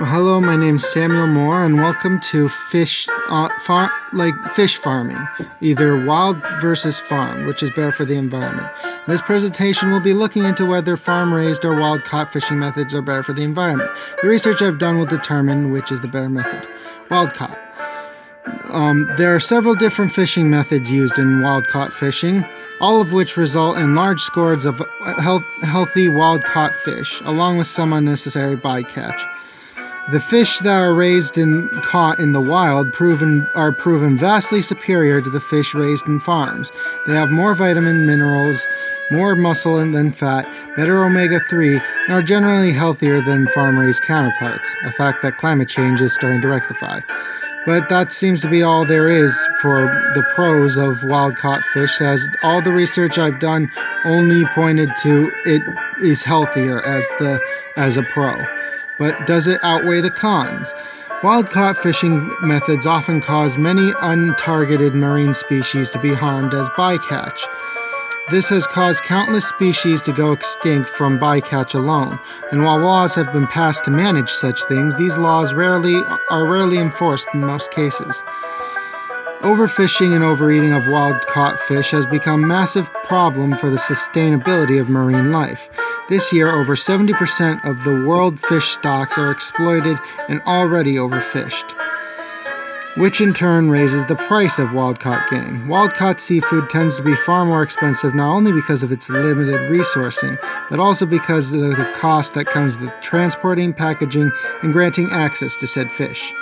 Hello, my name's Samuel Moore, and welcome to fish farming, either wild versus farm, which is better for the environment. In this presentation, we'll be looking into whether farm-raised or wild-caught fishing methods are better for the environment. The research I've done will determine which is the better method. Wild-caught. There are several different fishing methods used in wild-caught fishing, all of which result in large scores of healthy wild-caught fish, along with some unnecessary bycatch. The fish that are raised and caught in the wild are proven vastly superior to the fish raised in farms. They have more vitamin, minerals, more muscle than fat, better omega-3, and are generally healthier than farm-raised counterparts, a fact that climate change is starting to rectify. But that seems to be all there is for the pros of wild-caught fish, as all the research I've done only pointed to it is healthier as a pro. But does it outweigh the cons? Wild-caught fishing methods often cause many untargeted marine species to be harmed as bycatch. This has caused countless species to go extinct from bycatch alone, and while laws have been passed to manage such things, these laws are rarely enforced in most cases. Overfishing and overeating of wild-caught fish has become a massive problem for the sustainability of marine life. This year, over 70% of the world fish stocks are exploited and already overfished, which in turn raises the price of wild-caught game. Wild-caught seafood tends to be far more expensive not only because of its limited resourcing, but also because of the cost that comes with transporting, packaging, and granting access to said fish.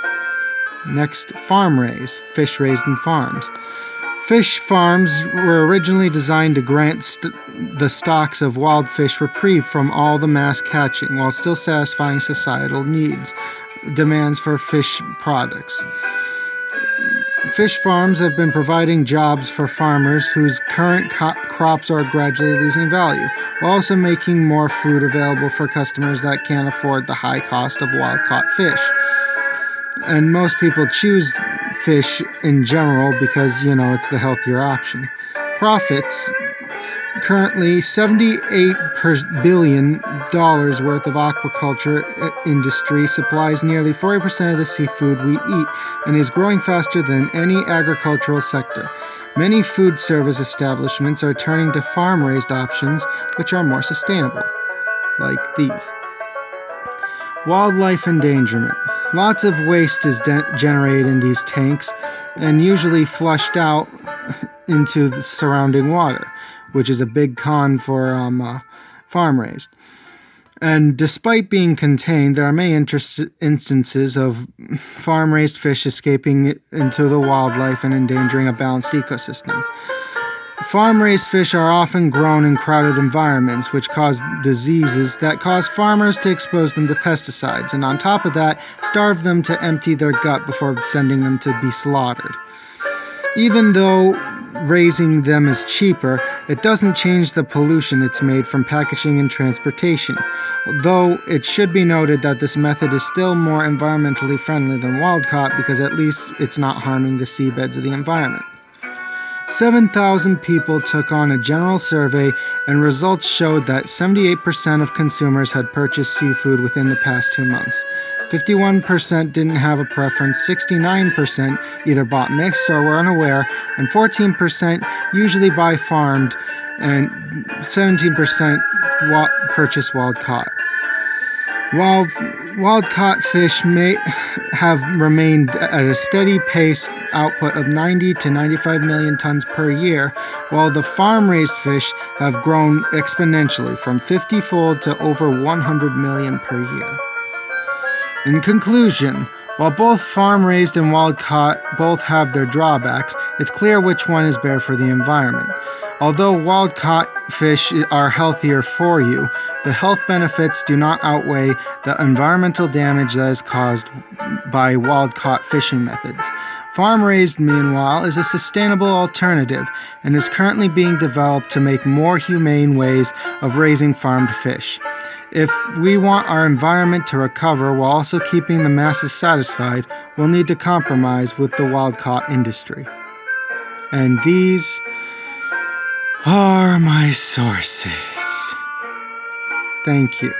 Next, farm-raised, fish raised in farms. Fish farms were originally designed to grant the stocks of wild fish reprieve from all the mass catching while still satisfying societal demands for fish products. Fish farms have been providing jobs for farmers whose current crops are gradually losing value, while also making more food available for customers that can't afford the high cost of wild-caught fish. And most people choose fish in general because, it's the healthier option. Profits. Currently, $78 billion worth of aquaculture industry supplies nearly 40% of the seafood we eat and is growing faster than any agricultural sector. Many food service establishments are turning to farm-raised options, which are more sustainable, like these. Wildlife endangerment. Lots of waste is generated in these tanks and usually flushed out into the surrounding water, which is a big con for farm-raised. And despite being contained, there are many instances of farm-raised fish escaping into the wildlife and endangering a balanced ecosystem. Farm-raised fish are often grown in crowded environments, which cause diseases that cause farmers to expose them to pesticides, and on top of that, starve them to empty their gut before sending them to be slaughtered. Even though raising them is cheaper, it doesn't change the pollution it's made from packaging and transportation, though it should be noted that this method is still more environmentally friendly than wild-caught because at least it's not harming the seabeds of the environment. 7,000 people took on a general survey, and results showed that 78% of consumers had purchased seafood within the past 2 months. 51% didn't have a preference, 69% either bought mixed or were unaware, and 14% usually buy farmed, and 17% purchase wild-caught. While wild-caught fish may have remained at a steady pace output of 90 to 95 million tons per year, while the farm-raised fish have grown exponentially from 50-fold to over 100 million per year. In conclusion, while both farm-raised and wild-caught both have their drawbacks, it's clear which one is better for the environment. Although wild-caught fish are healthier for you, the health benefits do not outweigh the environmental damage that is caused by wild-caught fishing methods. Farm-raised, meanwhile, is a sustainable alternative and is currently being developed to make more humane ways of raising farmed fish. If we want our environment to recover while also keeping the masses satisfied, we'll need to compromise with the wild-caught industry. And these are my sources. Thank you.